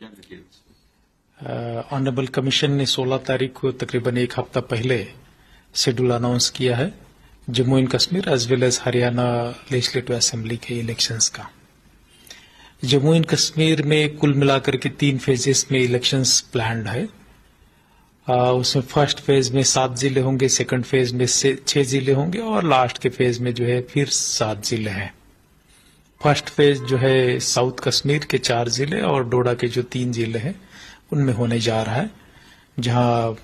क्या details? Honourable commission ने 16 तारीख को तकरीबन एक हफ्ता पहले शेड्यूल अनाउंस किया है Jammu and Kashmir as well as Haryana legislative assembly के इलेक्शंस का। जम्मू एंड कश्मीर में कुल मिलाकर के 3 फेजेस में इलेक्शंस प्लान्ड है। उसमें फर्स्ट फेज में 7 जिले होंगे, सेकंड फेज में 6 जिले होंगे और लास्ट के फेज में जो है फिर 7 जिले हैं। फर्स्ट फेज जो है साउथ कश्मीर के 4 जिले और डोडा के जो 3 जिले हैं उनमें होने जा रहा है, जहां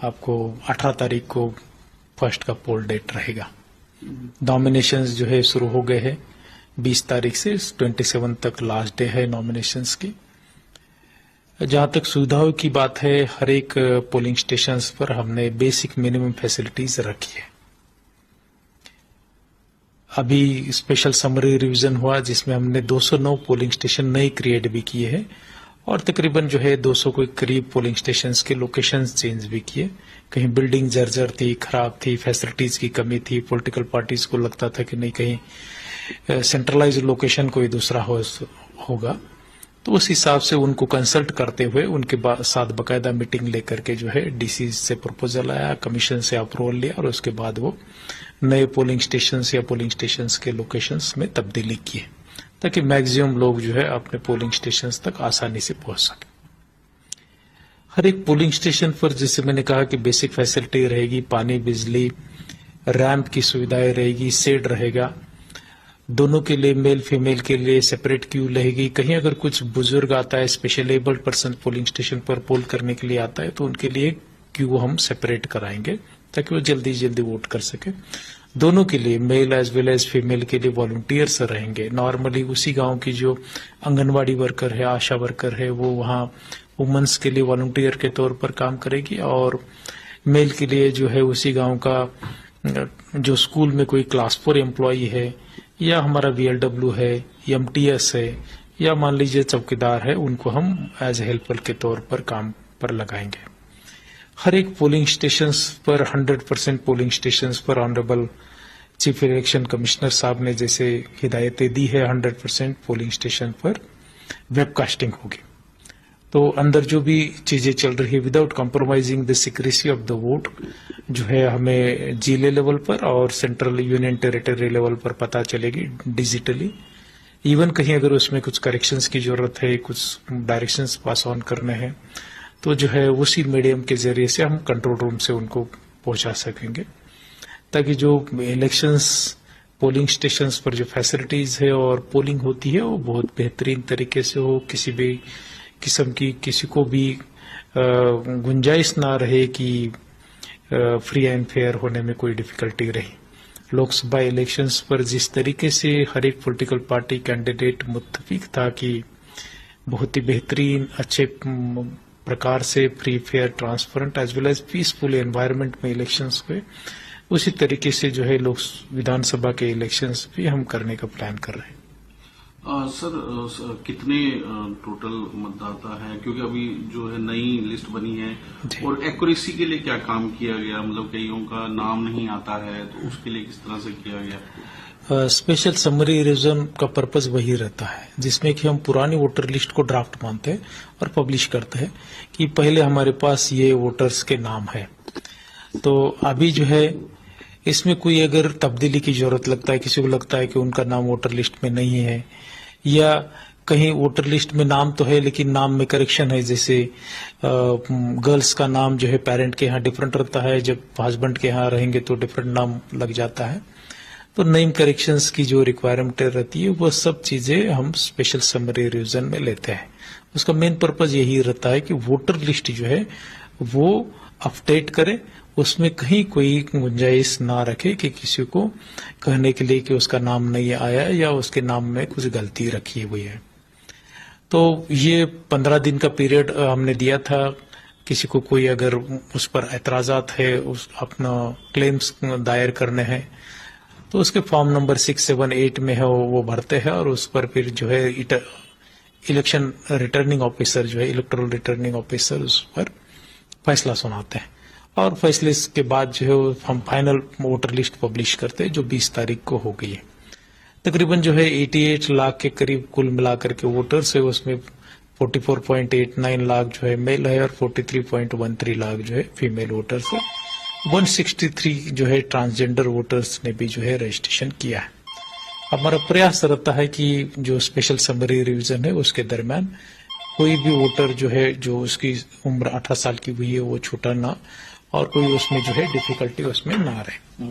आपको 18 तारीख को फर्स्ट का पोल डेट रहेगा। नॉमिनेशंस जो है शुरू हो गए हैं 20 तारीख से 27 तक लास्ट डे है नॉमिनेशंस की। जहां तक सुविधाओं की बात है, हर एक पोलिंग स्टेशंस पर हमने बेसिक मिनिमम फैसिलिटीज रखी है। अभी स्पेशल समरी रिवीजन हुआ जिसमें हमने 209 पोलिंग स्टेशन नए क्रिएट भी किए हैं और तकरीबन जो है 200 के करीब पोलिंग स्टेशंस के लोकेशंस चेंज भी किए। कहीं बिल्डिंग जर्जर थी, खराब थी, फैसिलिटीज की कमी थी, पॉलिटिकल पार्टीज को लगता था कि नहीं कहीं सेंट्रलाइज लोकेशन कोई दूसरा होगा, तो उस हिसाब से उनको कंसल्ट करते हुए उनके साथ बकायदा मीटिंग लेकर के जो है डीसी से प्रपोजल आया, कमीशन से अप्रूवल लिया और उसके बाद वो नए पोलिंग स्टेशंस या पोलिंग स्टेशंस के लोकेशंस में तब्दीली किए ताकि मैक्सिमम लोग जो है अपने पोलिंग स्टेशंस तक आसानी से पहुंच सके। हर एक पोलिंग स्टेशन पर जैसे मैंने कहा कि बेसिक फैसिलिटी रहेगी, पानी, बिजली, रैंप की सुविधाएं रहेगी, शेड रहेगा, दोनों के लिए मेल फीमेल के लिए सेपरेट क्यू रहेगी। कहीं अगर कुछ बुजुर्ग आता है, special abled person polling station पर पोल करने के लिए आता है तो उनके लिए क्यू हम सेपरेट कराएंगे ताकि वो जल्दी जल्दी वोट कर सके। दोनों के लिए male as well as female के लिए वॉलंटियर्स रहेंगे। नॉर्मली उसी गांव की जो आंगनवाड़ी वर्कर है, आशा वर्कर है, वो वहां वुमेन्स के लिए वॉलंटियर के तौर पर काम करेगी और मेल के लिए जो है उसी गांव का जो स्कूल में कोई क्लास 4 एम्प्लॉई है या हमारा VLW है, MTS है या मान लीजिए चौकीदार है, उनको हम एज हेल्पर के तौर पर काम पर लगाएंगे। हर एक पोलिंग स्टेशंस पर 100% पोलिंग स्टेशंस पर ऑनरेबल चीफ इलेक्शन कमिश्नर साहब ने जैसे हिदायतें दी है 100% पोलिंग स्टेशन पर वेबकास्टिंग होगी। तो अंदर जो भी चीजें चल रही है without compromising the secrecy of the vote जो है हमें जिले लेवल पर और सेंट्रल यूनियन टेरिटरी लेवल पर पता चलेगी डिजिटली। इवन कहीं अगर उसमें कुछ करेक्शंस की जरूरत है, कुछ डायरेक्शंस पास ऑन करने हैं तो जो है उसी मीडियम के जरिए से हम कंट्रोल रूम से उनको पहुंचा सकेंगे ताकि जो इलेक्शंस पोलिंग स्टेशंस पर जो फैसिलिटीज है और पोलिंग होती है वो बहुत बेहतरीन तरीके से हो, किसी भी किस्म की किसी को भी गुंजाइश ना रहे कि फ्री एंड फेयर होने में कोई डिफिकल्टी रही। लोकसभा इलेक्शंस पर जिस तरीके से हर एक पॉलिटिकल पार्टी कैंडिडेट मुत्तफिक था कि बहुत ही बेहतरीन अच्छे प्रकार से free fair transparent as well as peaceful environment में इलेक्शंस हुए, उसी तरीके से जो है लोक विधानसभा के इलेक्शंस भी हम करने का प्लान कर रहे हैं। सर कितने टोटल मतदाता हैं, क्योंकि अभी जो है नई लिस्ट बनी है और एक्यूरेसी के लिए क्या काम किया गया, मतलब कईयों का नाम नहीं आता है तो उसके लिए किस तरह से किया गया? स्पेशल समरी रिवीजन का पर्पज वही रहता है जिसमें कि हम पुरानी वोटर लिस्ट को ड्राफ्ट मानते हैं और पब्लिश करते हैं कि पहले हमारे पास ये वोटर्स के नाम है, तो अभी जो है इसमें कोई अगर तब्दीली की जरूरत लगता है, किसी को लगता है कि उनका नाम वोटर लिस्ट में नहीं है या कहीं वोटर लिस्ट में नाम तो है लेकिन नाम में करेक्शन है, जैसे गर्ल्स का नाम जो है पेरेंट के यहाँ डिफरेंट रहता है, जब हस्बैंड के यहाँ रहेंगे तो डिफरेंट नाम लग जाता है, तो नेम करेक्शंस की जो रिक्वायरमेंट रहती है वो सब चीजें हम स्पेशल समरी रिवीजन में लेते हैं। उसका मेन पर्पज यही रहता है कि वोटर लिस्ट जो है वो अपडेट करे, उसमें कहीं कोई गुंजाइश ना रखे कि किसी को कहने के लिए कि उसका नाम नहीं आया या उसके नाम में कुछ गलती रखी हुई है। तो ये 15 दिन का पीरियड हमने दिया था। किसी को कोई अगर उस पर एतराजात है, उस अपना क्लेम्स दायर करने हैं तो उसके फॉर्म नंबर 678 में है वो भरते हैं और उस पर फिर जो है इलेक्शन रिटर्निंग ऑफिसर जो है इलेक्टोरल रिटर्निंग ऑफिसर उस पर फैसला सुनाते हैं और फैसले के बाद जो है हम फाइनल वोटर लिस्ट पब्लिश करते हैं जो 20 तारीख को हो गई है। तकरीबन जो है 88 लाख के करीब कुल मिलाकर के वोटर्स है, उसमें 44.89 लाख जो है मेल है और 43.13 लाख जो है फीमेल वोटर्स है। 163 जो है ट्रांसजेंडर वोटर्स ने भी जो है रजिस्ट्रेशन किया है। हमारा प्रयास रहता है कि जो स्पेशल समरी रिवीजन है उसके दरमियान कोई भी वोटर जो है जो उसकी उम्र 18 साल की हुई है वो छूटा ना और कोई उसमें जो है डिफिकल्टी उसमें ना रहे।